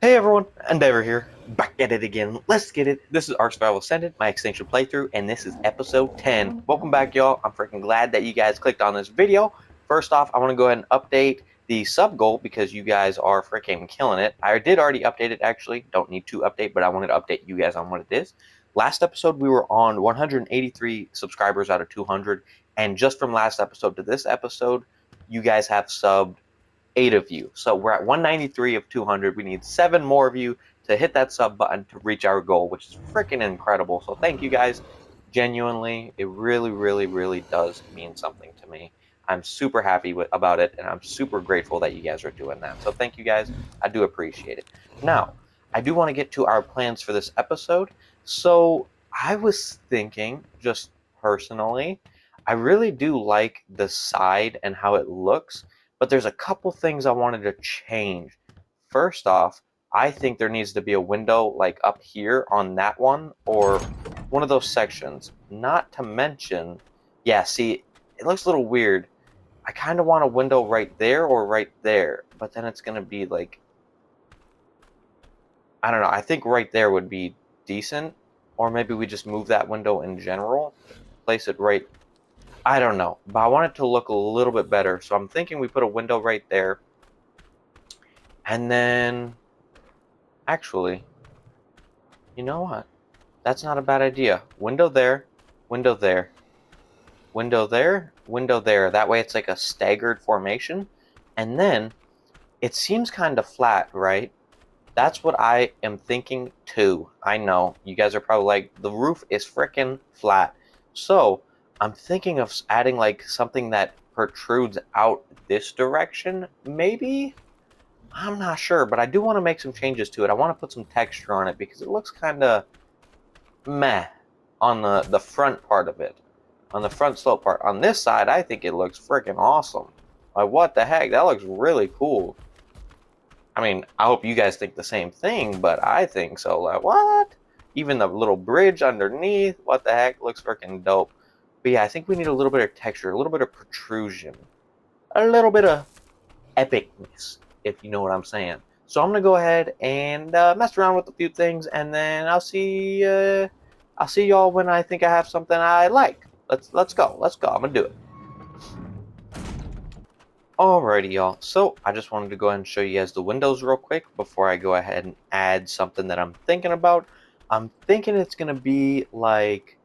Hey everyone, Endeavor here, back at it again. Let's get it. This is Ark Ascended, my Extinction playthrough, and this is episode 10. Welcome back, y'all. I'm freaking glad that you guys clicked on this video. First off, I want to go ahead and update the sub goal because you guys are freaking killing it. I did already update it, actually. Don't need to update, but I wanted to update you guys on what it is. Last episode, we were on 183 subscribers out of 200, and just from last episode to this episode, you guys have subbed 8 of you. So we're at 193 of 200. We need 7 more of you to hit that sub button to reach our goal, which is freaking incredible. So thank you guys. Genuinely, it really does mean something to me. I'm super happy about it, and I'm super grateful that you guys are doing that. So thank you guys. I do appreciate it. Now, I do want to get to our plans for this episode. So I was thinking, just personally, I really do like the side and how it looks, but there's a couple things I wanted to change. First off, I think there needs to be a window like up here on that one, or one of those sections. Not to mention, yeah, see, it looks a little weird. I kind of want a window right there or right there, but then it's going to be like, I don't know, I think right there would be decent, or maybe we just move that window in general, place it right, I don't know, but I want it to look a little bit better, so I'm thinking we put a window right there. And then, actually, you know what? That's not a bad idea. Window there, window there, window there, window there. That way it's like a staggered formation. And then, it seems kind of flat, right? That's what I am thinking too. I know, you guys are probably like, the roof is freaking flat. So, I'm thinking of adding like something that protrudes out this direction, maybe? I'm not sure, but I do want to make some changes to it. I want to put some texture on it because it looks kind of meh on the front part of it. On the front slope part. On this side, I think it looks freaking awesome. Like, what the heck? That looks really cool. I mean, I hope you guys think the same thing, but I think so. Like, what? Even the little bridge underneath, what the heck? Looks freaking dope. But yeah, I think we need a little bit of texture, a little bit of protrusion, a little bit of epicness, if you know what I'm saying. So I'm gonna go ahead and mess around with a few things, and then I'll see y'all when I think I have something I like. Let's go. Let's go. I'm gonna do it. Alrighty, y'all. So I just wanted to go ahead and show you guys the windows real quick before I go ahead and add something that I'm thinking about. I'm thinking it's gonna be like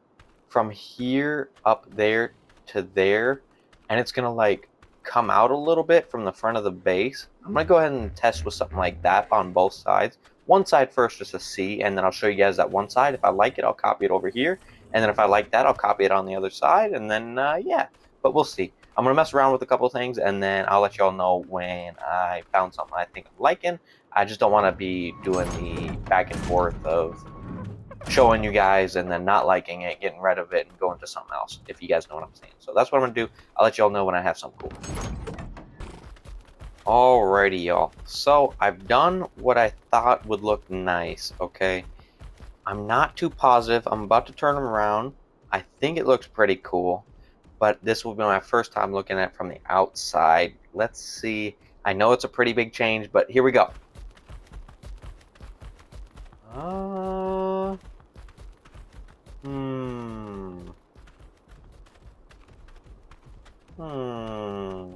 from here up there to there, and it's gonna like come out a little bit from the front of the base. I'm gonna go ahead and test with something like that on both sides. One side first just to see, and then I'll show you guys that one side. If I like it, I'll copy it over here, and then if I like that, I'll copy it on the other side, and then yeah, but we'll see. I'm gonna mess around with a couple things, and then I'll let y'all know when I found something I think I'm liking. I just don't want to be doing the back and forth of showing you guys and then not liking it, getting rid of it, and going to something else, if you guys know what I'm saying. So that's what I'm gonna do. I'll let y'all know when I have something cool. Alrighty, y'all. So I've done what I thought would look nice, okay? I'm not too positive. I'm about to turn them around. I think it looks pretty cool, but this will be my first time looking at it from the outside. Let's see. I know it's a pretty big change, but here we go. Hmm. Hmm.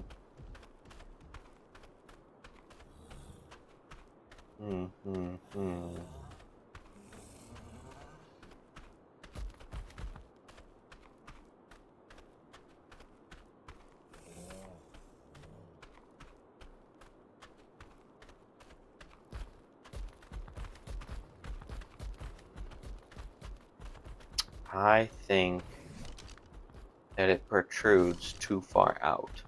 Hmm. Hmm. Hmm. I think that it protrudes too far out.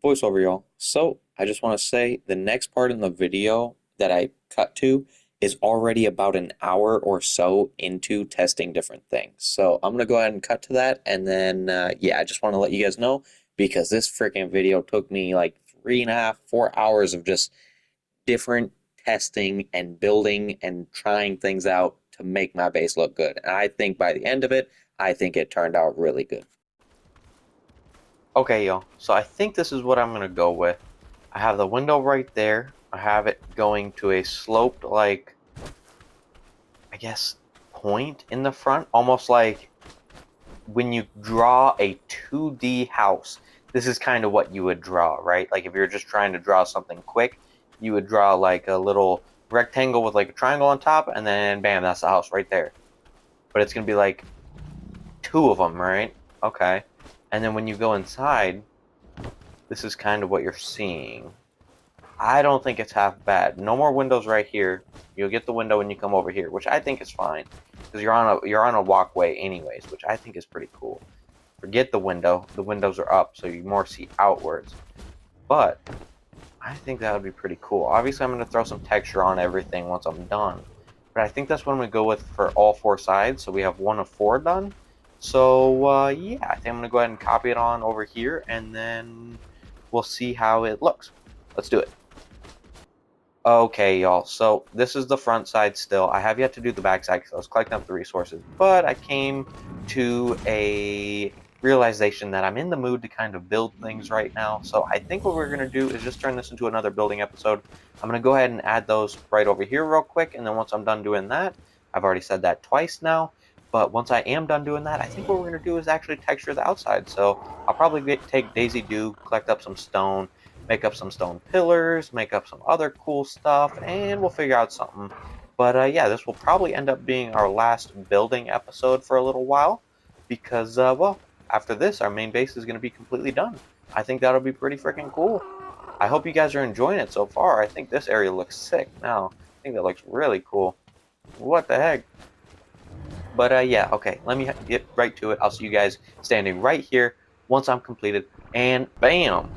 Voiceover, y'all. So I just want to say the next part in the video that I cut to is already about an hour or so into testing different things. So I'm gonna go ahead and cut to that, and then yeah, I just want to let you guys know because this freaking video took me like 3.5, 4 hours of just different testing and building and trying things out to make my base look good. And I think by the end of it, I think it turned out really good. Okay, y'all, so I think this is what I'm gonna go with. I have the window right there. I have it going to a sloped, like, I guess, point in the front, almost like when you draw a 2D house. This is kind of what you would draw, right? Like if you're just trying to draw something quick, you would draw like a little rectangle with like a triangle on top, and then bam, that's the house right there. But it's gonna be like two of them, right? Okay. And then when you go inside, this is kind of what you're seeing. I don't think it's half bad. No more windows right here. You'll get the window when you come over here, which I think is fine because you're on a walkway anyways, which I think is pretty cool. Forget the window. The windows are up, so you more see outwards. But I think that would be pretty cool. Obviously, I'm going to throw some texture on everything once I'm done. But I think that's what I'm going to go with for all four sides. So we have one of four done. So yeah, I think I'm going to go ahead and copy it on over here, and then we'll see how it looks. Let's do it. Okay, y'all, so this is the front side still. I have yet to do the back side because I was collecting up the resources, but I came to a realization that I'm in the mood to kind of build things right now. So I think what we're going to do is just turn this into another building episode. I'm going to go ahead and add those right over here real quick, and then once I'm done doing that, I've already said that twice now, but once I am done doing that, I think what we're going to do is actually texture the outside. So I'll probably take Daisy Dew, collect up some stone, make up some stone pillars, make up some other cool stuff, and we'll figure out something. But yeah, this will probably end up being our last building episode for a little while because, well, after this, our main base is going to be completely done. I think that'll be pretty freaking cool. I hope you guys are enjoying it so far. I think this area looks sick now. I think that looks really cool. What the heck? But yeah, okay, let me get right to it. I'll see you guys standing right here once I'm completed, and bam!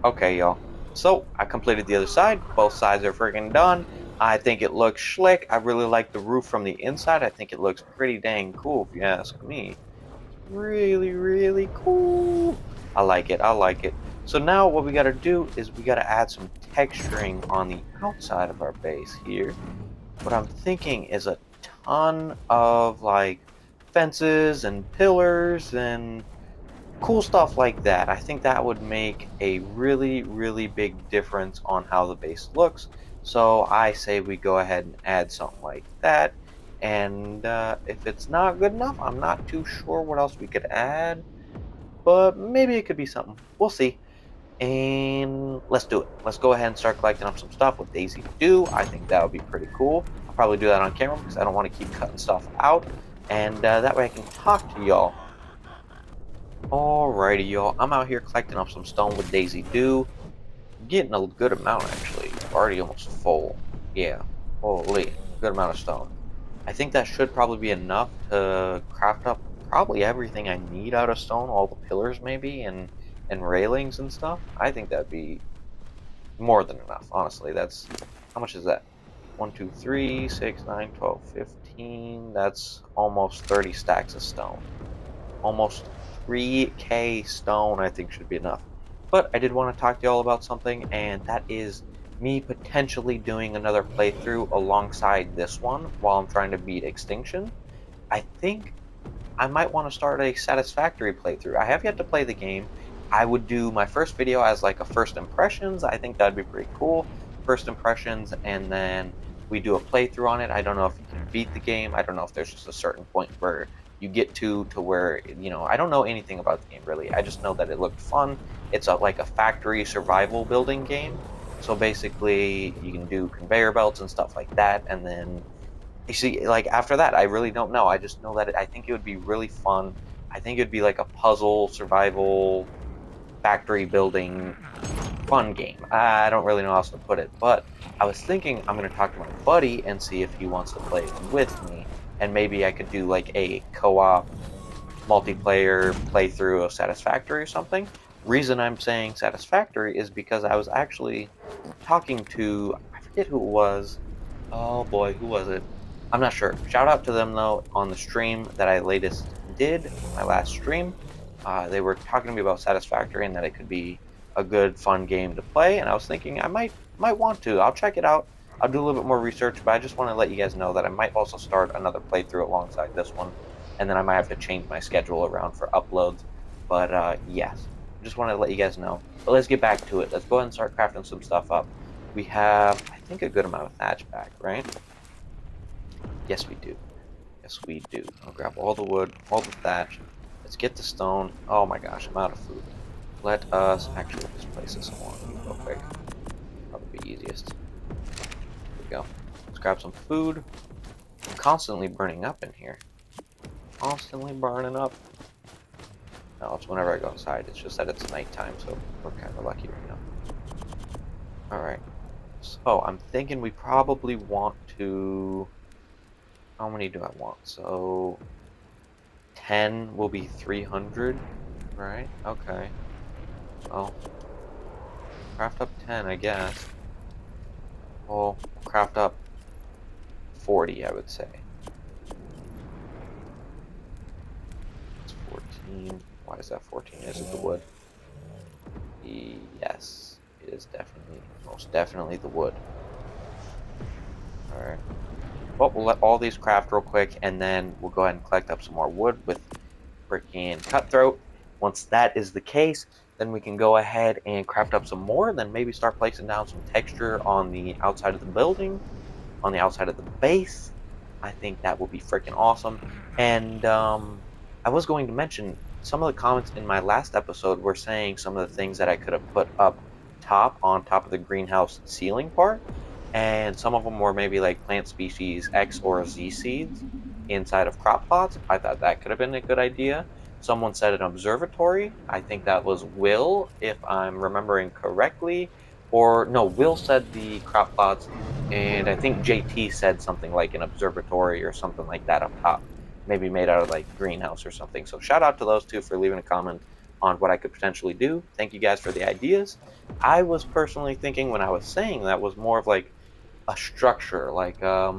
Okay, y'all. So I completed the other side. Both sides are freaking done. I think it looks slick. I really like the roof from the inside. I think it looks pretty dang cool, if you ask me. Really, really cool. I like it. I like it. So now what we got to do is we got to add some texturing on the outside of our base here. What I'm thinking is a ton of like fences and pillars and cool stuff like that. I think that would make a really, really big difference on how the base looks. So I say we go ahead and add something like that. And if it's not good enough, I'm not too sure what else we could add, but maybe it could be something. We'll see. And let's do it. Let's go ahead and start collecting up some stuff with Daisy Do. I think that would be pretty cool. I'll probably do that on camera because I don't want to keep cutting stuff out. And that way I can talk to y'all. Alrighty, y'all. I'm out here collecting up some stone with Daisy Dew. Getting a good amount, actually. Already almost full. Yeah. Holy. Good amount of stone. I think that should probably be enough to craft up probably everything I need out of stone. All the pillars, maybe, and railings and stuff. I think that'd be more than enough, honestly. That's... How much is that? 1, 2, 3, 6, 9, 12, 15. That's almost 30 stacks of stone. Almost 3K stone, I think, should be enough. But I did want to talk to y'all about something, and that is me potentially doing another playthrough alongside this one while I'm trying to beat Extinction. I think I might want to start a satisfactory playthrough. I have yet to play the game. I would do my first video as like a first impressions. I think that'd be pretty cool. First impressions, and then we do a playthrough on it. I don't know if you can beat the game. I don't know if there's just a certain point where you get to where, I don't know anything about the game really. I just know that it looked fun. It's like a factory survival building game. So basically you can do conveyor belts and stuff like that, and then you see, like after that, I really don't know. I just know that I think it would be really fun. I think it'd be like a puzzle, survival, factory building, fun game. I don't really know how else to put it, but I was thinking I'm going to talk to my buddy and see if he wants to play with me, and maybe I could do like a co-op multiplayer playthrough of Satisfactory or something. Reason I'm saying Satisfactory is because I was actually talking to, I forget who it was. Oh boy, who was it? I'm not sure. Shout out to them though on the stream that I latest did, my last stream. They were talking to me about Satisfactory and that it could be a good, fun game to play. And I was thinking I might want to. I'll check it out. I'll do a little bit more research, but I just want to let you guys know that I might also start another playthrough alongside this one, and then I might have to change my schedule around for uploads. But yes, just want to let you guys know. But let's get back to it. Let's go ahead and start crafting some stuff up. We have, I think, a good amount of thatch back, right? Yes, we do. Yes, we do. I'll grab all the wood, all the thatch. Let's get the stone. Oh my gosh, I'm out of food. Let us actually just place this along here real quick. Probably be easiest. There we go. Let's grab some food. I'm constantly burning up in here. Constantly burning up. No, it's whenever I go outside. It's just that it's nighttime, so we're kind of lucky right now. Alright. So, I'm thinking we probably want to... How many do I want? So, 10 will be 300, right? Okay. Well, craft up 10, I guess. Well, we'll craft up 40, I would say. It's 14. Why is that 14? Is it the wood? Yes, it is definitely, most definitely the wood. Alright. Well, we'll let all these craft real quick, and then we'll go ahead and collect up some more wood with freaking cutthroat. Once that is the case, then we can go ahead and craft up some more, then maybe start placing down some texture on the outside of the building, on the outside of the base. I think that would be freaking awesome. And I was going to mention some of the comments in my last episode were saying some of the things that I could have put up top on top of the greenhouse ceiling part. And some of them were maybe like plant species X or Z seeds inside of crop plots. I thought that could have been a good idea. Someone said an observatory. I think that was Will, if I'm remembering correctly. Or no, Will said the crop plots, and I think JT said something like an observatory or something like that up top, maybe made out of like greenhouse or something. So shout out to those two for leaving a comment on what I could potentially do. Thank you guys for the ideas. I was personally thinking when I was saying that was more of like a structure, like yeah,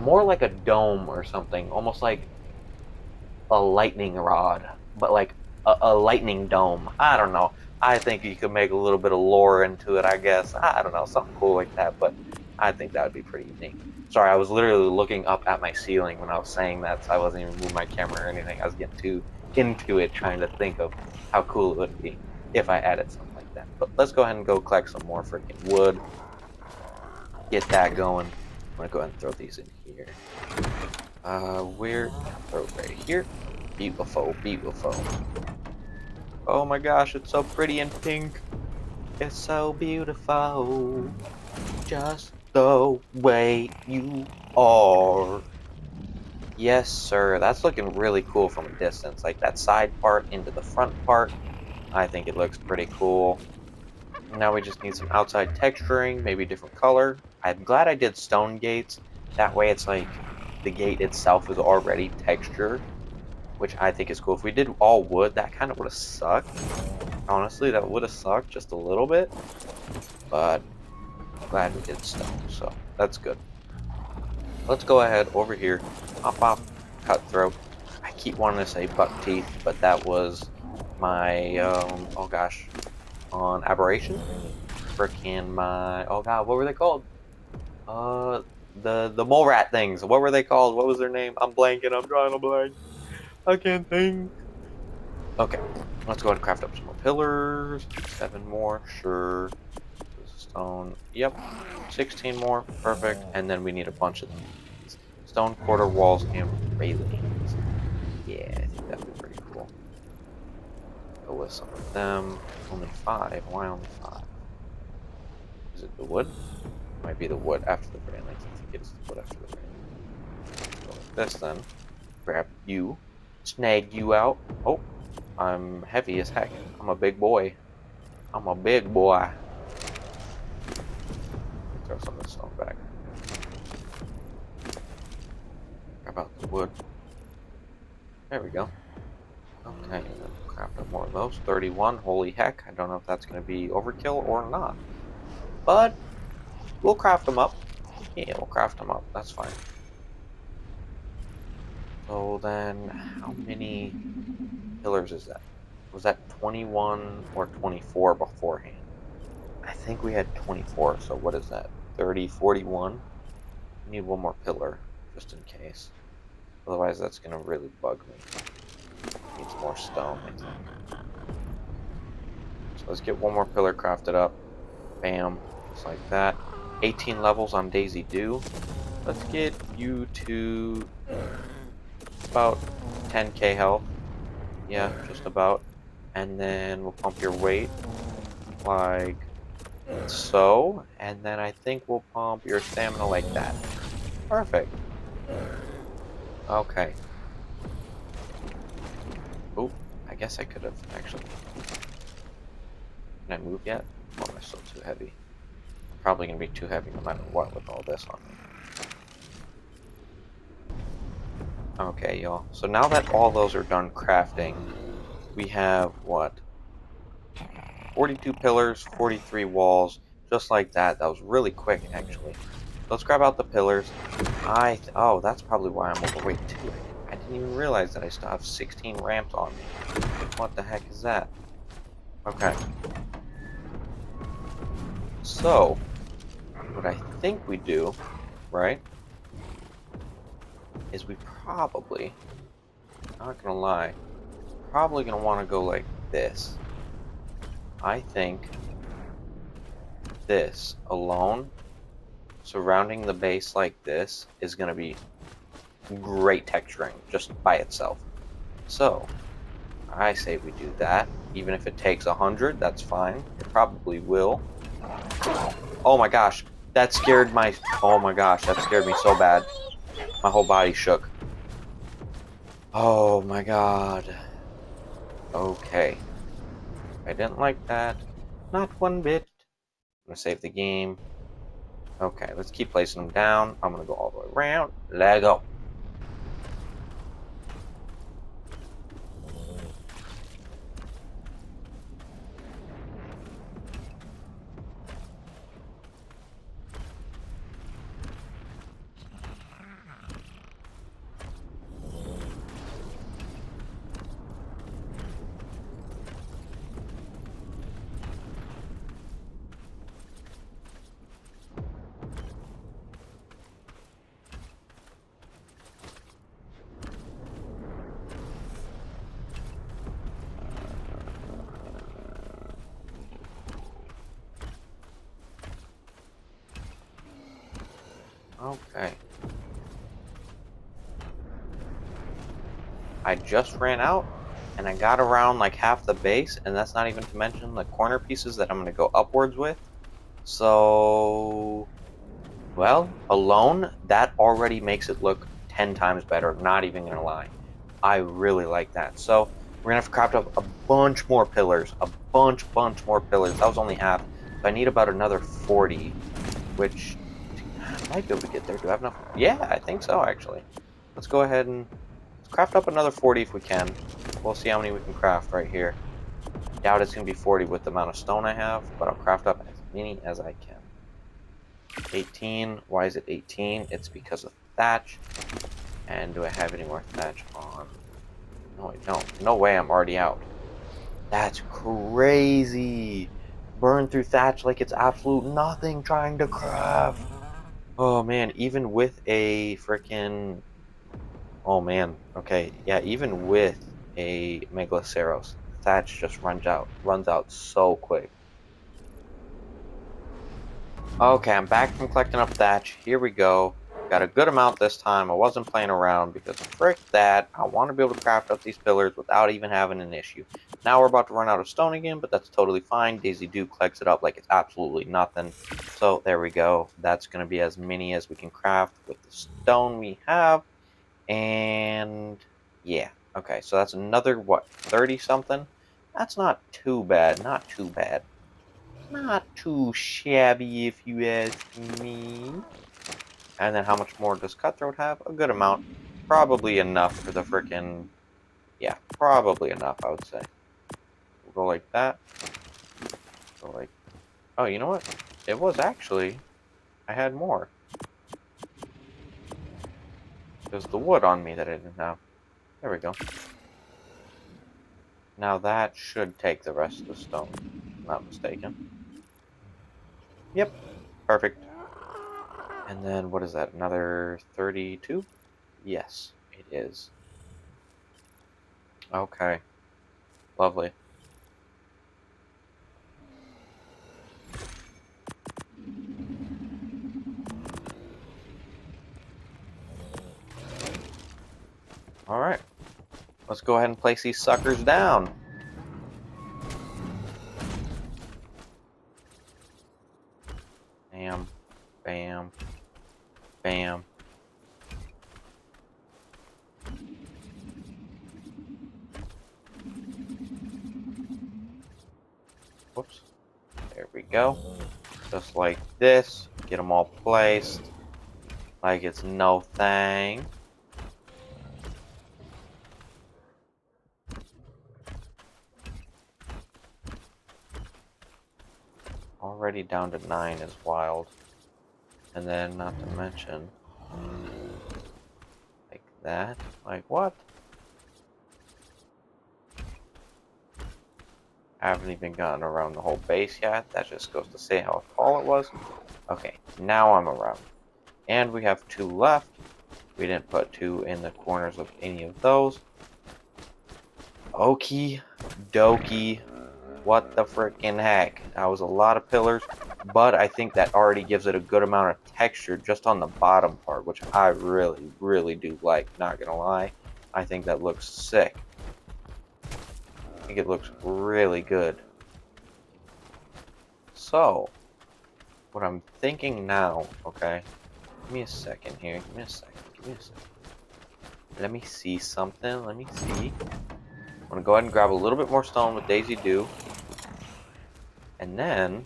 more like a dome or something, almost like a lightning rod, but like a lightning dome. I don't know. I think you could make a little bit of lore into it, I guess. I don't know, something cool like that, but I think that would be pretty unique. Sorry, I was literally looking up at my ceiling when I was saying that, so I wasn't even moving my camera or anything. I was getting too into it, trying to think of how cool it would be if I added something like that. But let's go ahead and go collect some more freaking wood. Get that going. I'm gonna go ahead and throw these in here. Where? Throw it right here. Beautiful, beautiful. Oh my gosh, it's so pretty and pink. It's so beautiful. Just the way you are. Yes, sir. That's looking really cool from a distance. Like that side part into the front part. I think it looks pretty cool. Now we just need some outside texturing, maybe a different color. I'm glad I did stone gates. That way it's like the gate itself is already textured, which I think is cool. If we did all wood, that kind of would have sucked. Honestly, that would have sucked just a little bit, but glad we did stone, so that's good. Let's go ahead over here, hop off, cutthroat. I keep wanting to say buck teeth, but that was my, oh gosh, on aberration. Frickin' my, oh god, what were they called? Uh, the mole rat things. What were they called? What was their name? I'm blanking. I'm drawing a blank. I can't think. Okay, let's go ahead and craft up some more pillars. 7 more, sure. Stone, yep. 16 more, perfect. And then we need a bunch of these. Stone quarter walls and railings. Yeah, I think that'd be pretty cool. Go with some of them. Only 5. Why only 5? Is it the wood? Might be the wood after the railings. I think it is the wood after the railings. Go like this then. Grab you. Snag you out. Oh, I'm heavy as heck. I'm a big boy. I'm a big boy. Throw some of the stone back. How about the wood? There we go. Okay, then craft up more of those. 31, holy heck. I don't know if that's going to be overkill or not. But, we'll craft them up. Yeah, we'll craft them up. That's fine. So then, how many pillars is that? Was that 21 or 24 beforehand? I think we had 24, so what is that? 30, 41? We need one more pillar, just in case. Otherwise, that's going to really bug me. Needs more stone, I think. So let's get one more pillar crafted up. Bam. Just like that. 18 levels on Daisy Dew. Let's get you to about 10k health. Yeah, just about. And then we'll pump your weight like so. And then I think we'll pump your stamina like that. Perfect. Okay. Oh, I guess I could have actually. Can I move yet? Or am I still too heavy? Probably gonna be too heavy no matter what with all this on me. Okay, y'all. So now that all those are done crafting, we have what? 42 pillars, 43 walls, just like that. That was really quick, actually. Let's grab out the pillars. Oh, that's probably why I'm overweight too. I didn't even realize that I still have 16 ramps on me. What the heck is that? Okay. So, what I think we do, right, is we probably, not gonna lie, probably gonna want to go like this. I think this alone, surrounding the base like this, is gonna be great texturing just by itself. So, I say we do that. Even if it takes 100, that's fine. It probably will. Oh my gosh, that scared my... Oh my gosh, that scared me so bad. My whole body shook. Oh my god. Okay. I didn't like that. Not one bit. I'm gonna save the game. Okay, let's keep placing them down. I'm gonna go all the way around. Let go. Okay. I just ran out and I got around like half the base, and that's not even to mention the corner pieces that I'm going to go upwards with. So, well, alone, that already makes it look 10 times better. Not even going to lie. I really like that. So, we're going to have to craft up a bunch more pillars. A bunch more pillars. That was only half. So I need about another 40, which I might be able to get there. Do I have enough? Yeah, I think so, actually. Let's go ahead and let's craft up another 40 if we can. We'll see how many we can craft right here. Doubt it's going to be 40 with the amount of stone I have, but I'll craft up as many as I can. 18. Why is it 18? It's because of thatch. And do I have any more thatch on? No, I don't. No way, I'm already out. That's crazy. Burn through thatch like it's absolute nothing trying to craft. Oh man, even with a freaking... Oh man, okay. Yeah, even with a Megaloceros, thatch just runs out so quick. Okay, I'm back from collecting up thatch. Here we go. Got a good amount this time. I wasn't playing around because frick that. I want to be able to craft up these pillars without even having an issue. Now we're about to run out of stone again, but that's totally fine. Daisy Dew collects it up like it's absolutely nothing. So there we go. That's going to be as many as we can craft with the stone we have. And yeah. Okay, so that's another, what, 30 something? That's not too bad. Not too bad. Not too shabby, if you ask me. And then how much more does Cutthroat have? A good amount. Probably enough for the frickin'... Yeah, probably enough, I would say. We'll go like that. Go like... Oh, you know what? It was actually... I had more. There's the wood on me that I didn't have. There we go. Now that should take the rest of the stone. If I'm not mistaken. Yep. Perfect. And then, what is that? Another 32? Yes, it is. Okay. Lovely. Alright. Let's go ahead and place these suckers down. Bam. Bam. Bam. Whoops. There we go. Just like this. Get them all placed. Like it's no thing. Already down to 9 is wild. And then, not to mention, like that. Like what? I haven't even gotten around the whole base yet. That just goes to say how tall it was. Okay, now I'm around. And we have 2 left. We didn't put 2 in the corners of any of those. Okie dokie. What the freaking heck? That was a lot of pillars, but I think that already gives it a good amount of texture just on the bottom part, which I really, really do like, not gonna lie. I think that looks sick. I think it looks really good. So, what I'm thinking now, okay, give me a second here, give me a second. Let me see something, let me see. I'm gonna go ahead and grab a little bit more stone with Daisy Dew. And then,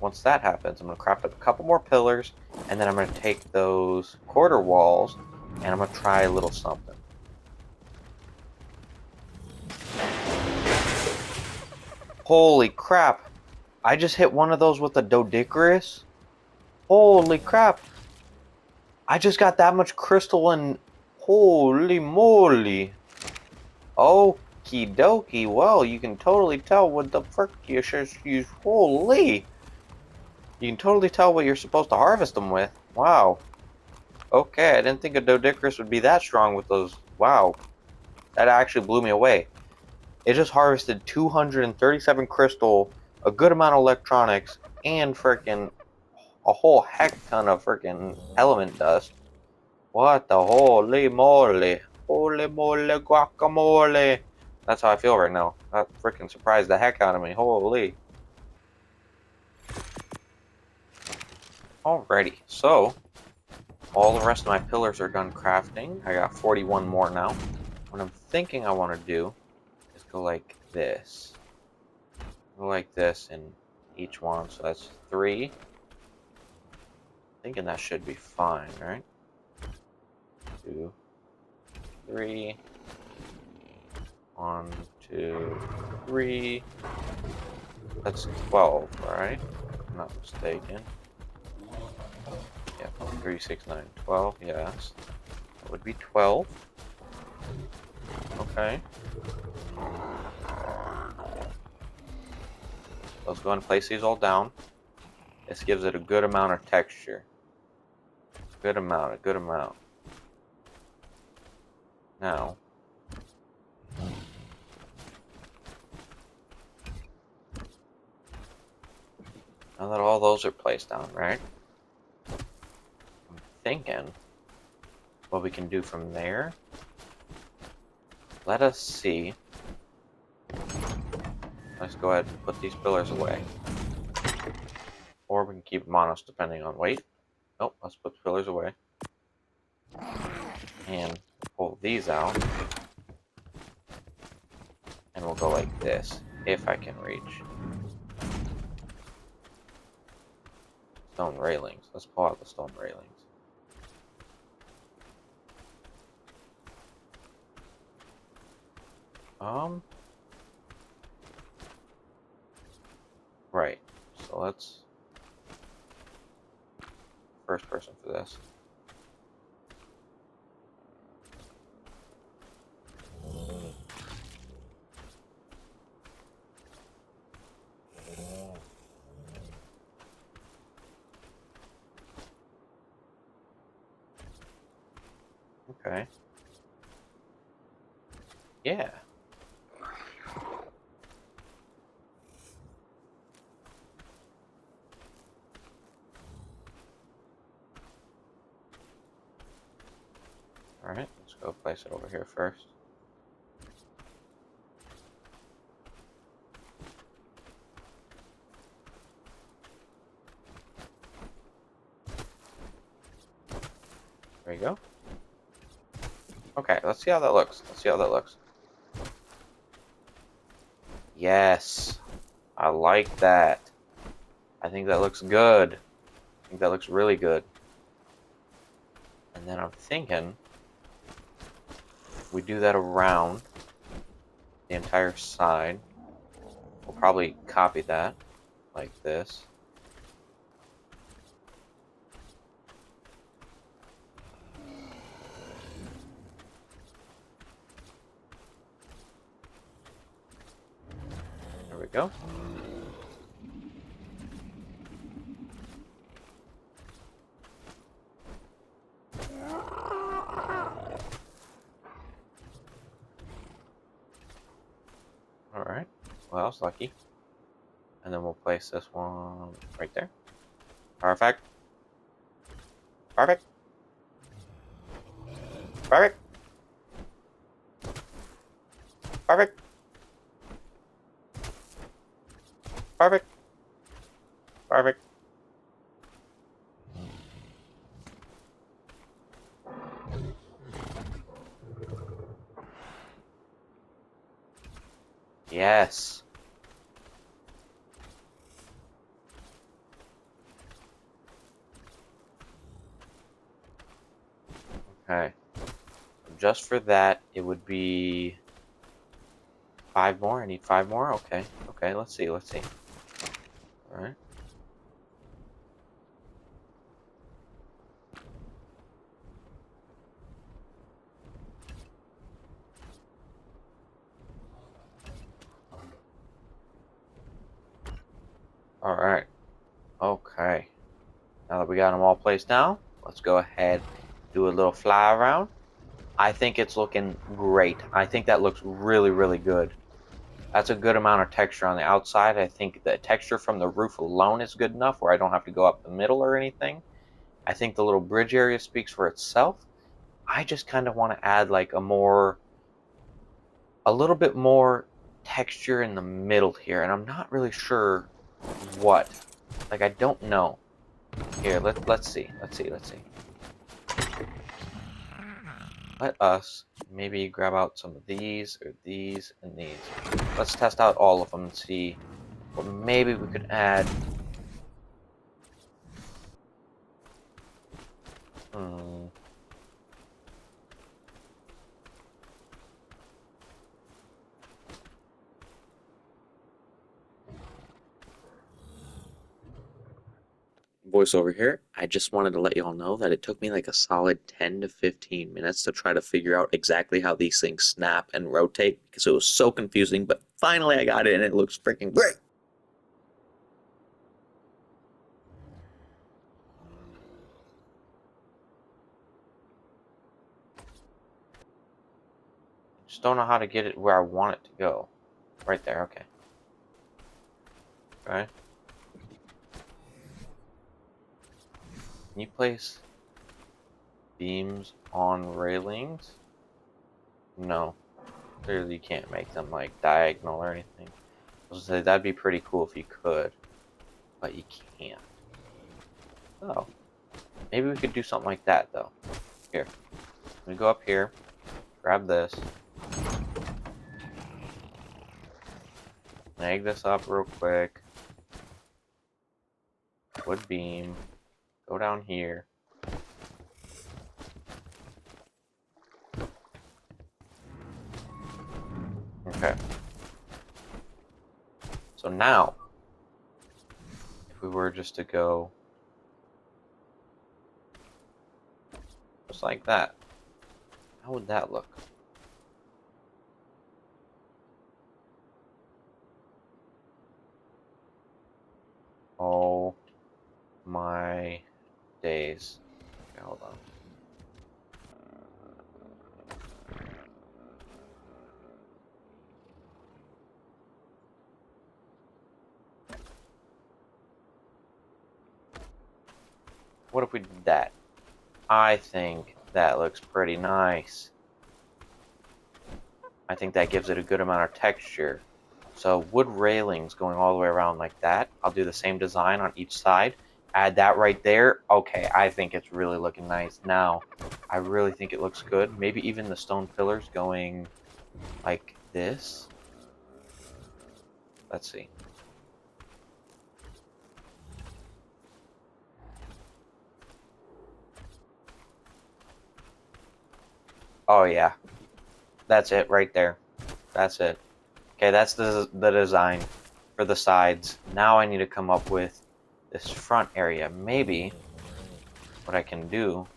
once that happens, I'm going to craft up a couple more pillars, and then I'm going to take those quarter walls, and I'm going to try a little something. Holy crap! I just hit one of those with a Dodicarus? Holy crap! I just got that much crystal and... Holy moly! Okie dokie, well, you can totally tell what the frick you should use. Holy! You can totally tell what you're supposed to harvest them with. Wow. Okay, I didn't think a Dodicarus would be that strong with those. Wow. That actually blew me away. It just harvested 237 crystal, a good amount of electronics, and frickin' a whole heck ton of frickin' element dust. What the holy moly? Holy moly guacamole. That's how I feel right now. That frickin' surprised the heck out of me. Holy. Alrighty, so all the rest of my pillars are done crafting. I got 41 more now. What I'm thinking I want to do is go like this. Go like this in each one. So that's 3. Thinking that should be fine, right? 2, 3. 1, 2, 3. That's 12, right? If I'm not mistaken. Yeah, 3, 6, 9, 12. Yes. That would be 12. Okay. Let's go and place these all down. This gives it a good amount of texture. A good amount. Now, now that all those are placed down, right? I'm thinking what we can do from there. Let us see. Let's go ahead and put these pillars away. Or we can keep them on us depending on weight. Nope, let's put the pillars away. And pull these out. And we'll go like this, if I can reach. Stone railings. Let's pull out the stone railings. Right. So let's... First person for this. Okay. Yeah. Alright, let's go place it over here first. There you go. Okay, let's see how that looks. Let's see how that looks. Yes, I like that. I think that looks good. I think that looks really good. And then I'm thinking we do that around the entire side. We'll probably copy that like this. There we go. Alright, well, that was lucky. And then we'll place this one right there. Perfect. Perfect. Perfect. Perfect. Perfect. Perfect. Yes. Okay. Just for that, it would be 5 more. I need 5 more. Okay. Okay, let's see. Let's see. Alright. Alright. Okay. Now that we got them all placed down, let's go ahead, do a little fly around. I think it's looking great. I think that looks really, really good. That's a good amount of texture on the outside. I think the texture from the roof alone is good enough where I don't have to go up the middle or anything. I think the little bridge area speaks for itself. I just kind of want to add like a little bit more texture in the middle here, and I'm not really sure what. Like, I don't know. Here, let's see. Let's see. Let's see. Let us maybe grab out some of these, or these, and these. Let's test out all of them and see what maybe we could add. Hmm. Voiceover here. I just wanted to let you all know that it took me like a solid 10 to 15 minutes to try to figure out exactly how these things snap and rotate because it was so confusing, but finally I got it and it looks freaking great. Just don't know how to get it where I want it to go. Right there, okay. Right. Can you place beams on railings? No. Clearly you can't make them like diagonal or anything. I was gonna say that'd be pretty cool if you could, but you can't. Oh. Maybe we could do something like that though. Here. Let me go up here, grab this, snag this up real quick. Wood beam. Go down here. Okay. So now, if we were just to go just like that, how would that look? Oh my days. Okay, hold on. What if we did that? I think That looks pretty nice. I think that gives it a good amount of texture. So wood railings going all the way around like that. I'll do the same design on each side. Add that right there. Okay, I think it's really looking nice now. I really think it looks good. Maybe even the stone pillars going like this. Let's see. Oh yeah, that's it right there. That's it. Okay, that's the design for the sides. Now I need to come up with this front area. Maybe what I can do.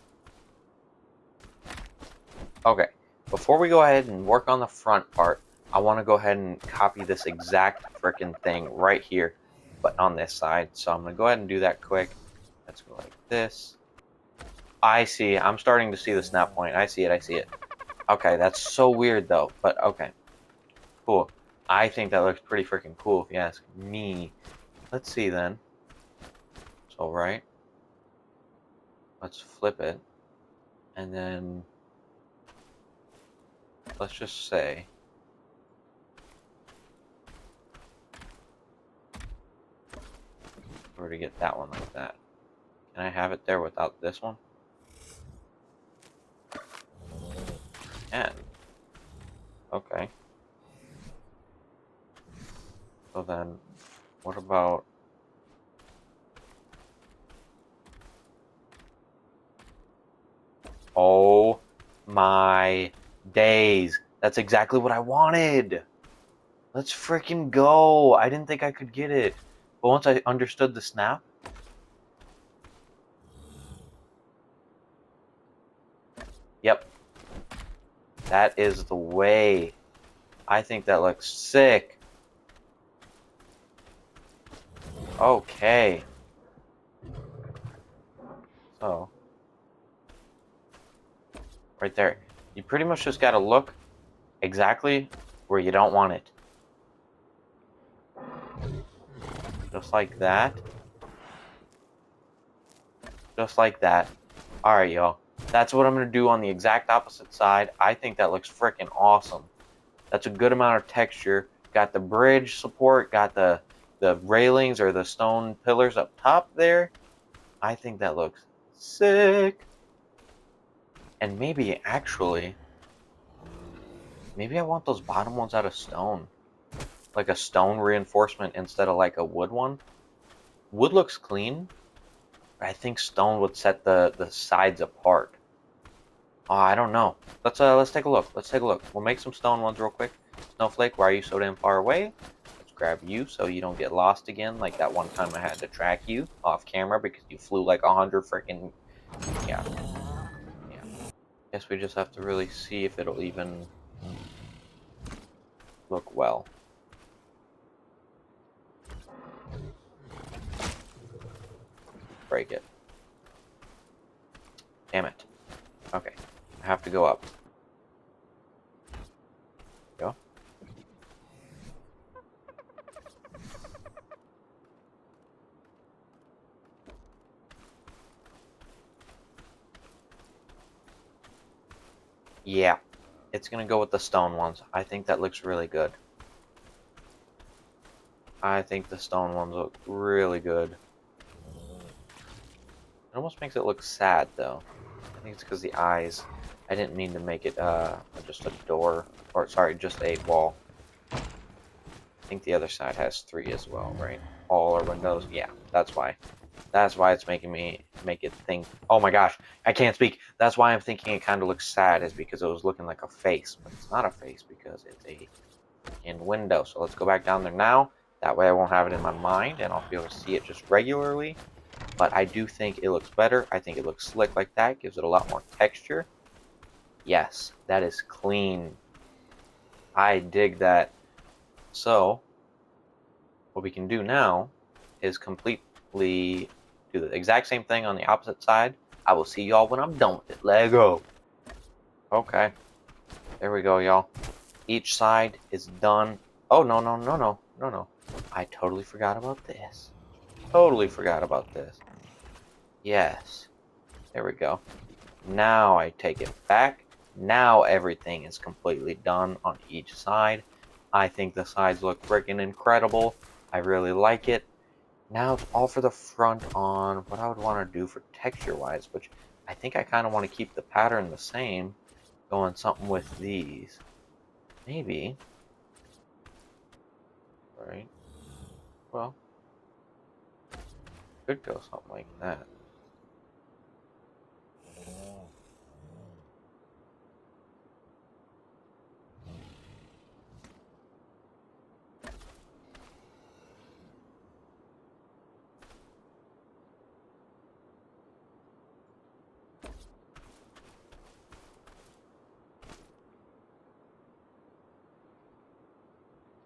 Okay, before we go ahead and work on the front part, I want to go ahead and copy this exact freaking thing right here, but on this side. So I'm going to go ahead and do that quick. Let's go like this. I see. I'm starting to see the snap point. I see it. I see it. Okay, that's so weird though, but okay. Cool. I think that looks pretty freaking cool if you ask me. Let's see then. So, right. Let's flip it. And then let's just say where to get that one like that. Can I have it there without this one? And okay. So then what about oh my days. That's exactly what I wanted. Let's freaking go. I didn't think I could get it. But once I understood the snap, yep. That is the way. I think that looks sick. Okay. So, right there. You pretty much just gotta look exactly where you don't want it. Just like that. Just like that. Alright, y'all. That's what I'm gonna do on the exact opposite side. I think that looks freaking awesome. That's a good amount of texture. Got the bridge support, got the railings or the stone pillars up top there. I think that looks sick. And maybe actually, maybe I want those bottom ones out of stone. Like a stone reinforcement instead of like a wood one. Wood looks clean, but I think stone would set the sides apart. Oh, I don't know. Let's take a look. Let's take a look. We'll make some stone ones real quick. Snowflake, why are you so damn far away? Let's grab you so you don't get lost again, like that one time I had to track you off camera because you flew like 100 freaking yeah. Yeah. Guess we just have to really see if it'll even look well. Break it. Damn it. Okay. I have to go up. Go. Yeah. It's gonna go with the stone ones. I think that looks really good. I think the stone ones look really good. It almost makes it look sad though. I think it's because the eyes. I didn't mean to make it just a door, or sorry, just a wall. I think the other side has 3 as well, right? All are windows. Yeah, that's why. That's why it's making me make it think. Oh my gosh, I can't speak. That's why I'm thinking it kind of looks sad, is because it was looking like a face, but it's not a face because it's a window. So let's go back down there now. That way I won't have it in my mind and I'll be able to see it just regularly. But I do think it looks better. I think it looks slick like that. Gives it a lot more texture. Yes, that is clean. I dig that. So, what we can do now is completely do the exact same thing on the opposite side. I will see y'all when I'm done with it. Let go. Okay. There we go, y'all. Each side is done. Oh, no, no, no, no, no, no. I totally forgot about this. Totally forgot about this. Yes. There we go. Now I take it back. Now everything is completely done on each side. I think the sides look freaking incredible. I really like it. Now it's all for the front on what I would want to do for texture-wise, which I think I kind of want to keep the pattern the same, going something with these. Maybe. Right. Well, could go something like that.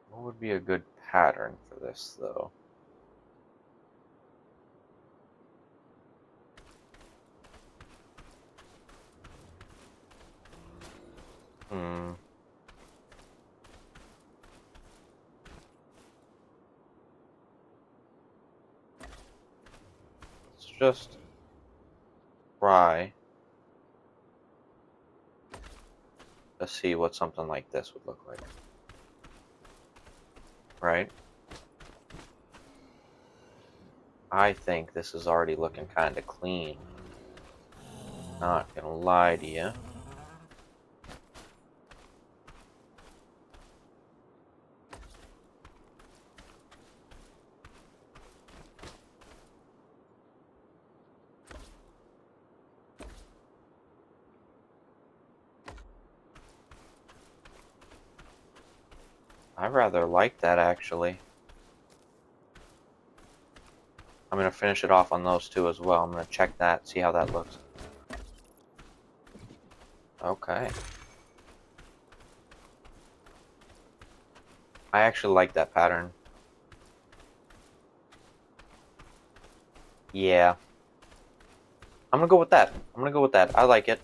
What would be a good pattern for this, though? Hmm. Let's just try to see what something like this would look like. Right? I think this is already looking kind of clean. Not gonna lie to you. I rather like that, actually. I'm gonna finish it off on those two as well. I'm gonna check that, see how that looks. Okay. I actually like that pattern. Yeah. I'm gonna go with that. I'm gonna go with that. I like it.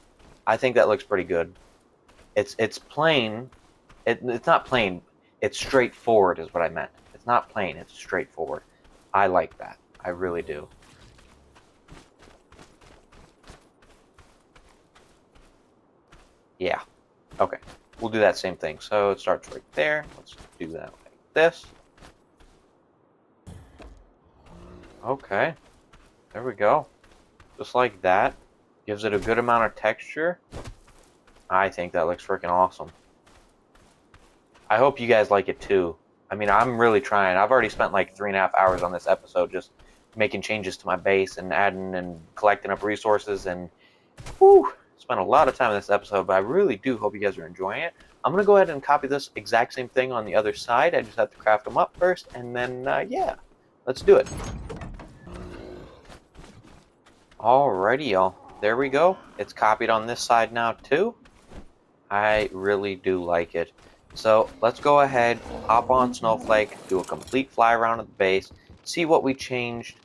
I think that looks pretty good. It's plain. It's not plain. It's straightforward is what I meant. It's not plain. It's straightforward. I like that. I really do. Yeah. Okay. We'll do that same thing. So it starts right there. Let's do that like this. Okay. There we go. Just like that. Gives it a good amount of texture. I think that looks freaking awesome. I hope you guys like it too. I mean, I'm really trying. I've already spent like 3.5 hours on this episode just making changes to my base and adding and collecting up resources and whew, spent a lot of time in this episode, but I really do hope you guys are enjoying it. I'm going to go ahead and copy this exact same thing on the other side. I just have to craft them up first, and then, yeah, let's do it. Alrighty, y'all. There we go. It's copied on this side now, too. I really do like it. So let's go ahead, hop on Snowflake, do a complete fly around at the base, see what we changed.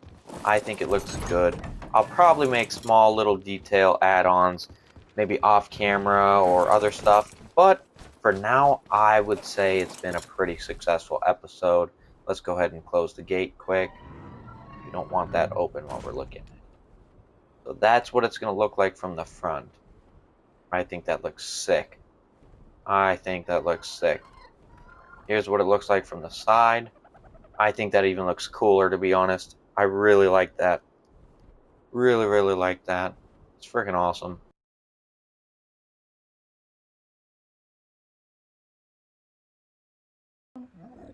I think it looks good. I'll probably make small little detail add-ons, maybe off camera or other stuff, but for now, I would say it's been a pretty successful episode. Let's go ahead and close the gate quick. We don't want that open while we're looking. So that's what it's going to look like from the front. I think that looks sick. I think that looks sick. Here's what it looks like from the side. I think that even looks cooler, to be honest. I really like that. Really, really like that. It's freaking awesome.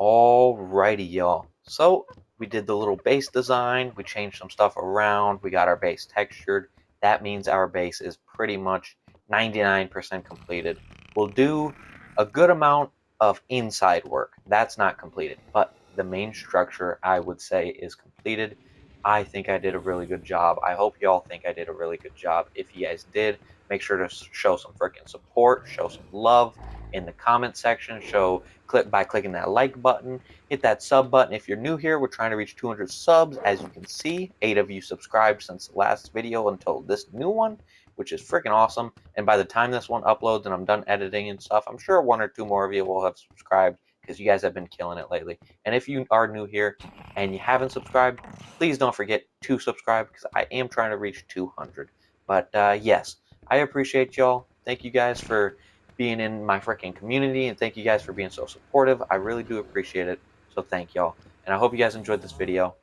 Alrighty, y'all. So, we did the little base design. We changed some stuff around. We got our base textured. That means our base is pretty much 99% completed. We'll do a good amount of inside work. That's not completed. But the main structure, I would say, is completed. I think I did a really good job. I hope y'all think I did a really good job. If you guys did, make sure to show some freaking support, show some love in the comment section, show click by clicking that like button, hit that sub button if you're new here. We're trying to reach 200 subs. As you can see, 8 of you subscribed since the last video until this new one, which is freaking awesome. And by the time this one uploads and I'm done editing and stuff, I'm sure 1 or 2 more of you will have subscribed because you guys have been killing it lately. And if you are new here and you haven't subscribed, please don't forget to subscribe because I am trying to reach 200. But yes, I appreciate y'all. Thank you guys for being in my freaking community, and thank you guys for being so supportive. I really do appreciate it. So thank y'all. And I hope you guys enjoyed this video.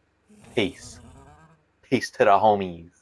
Peace. Peace to the homies.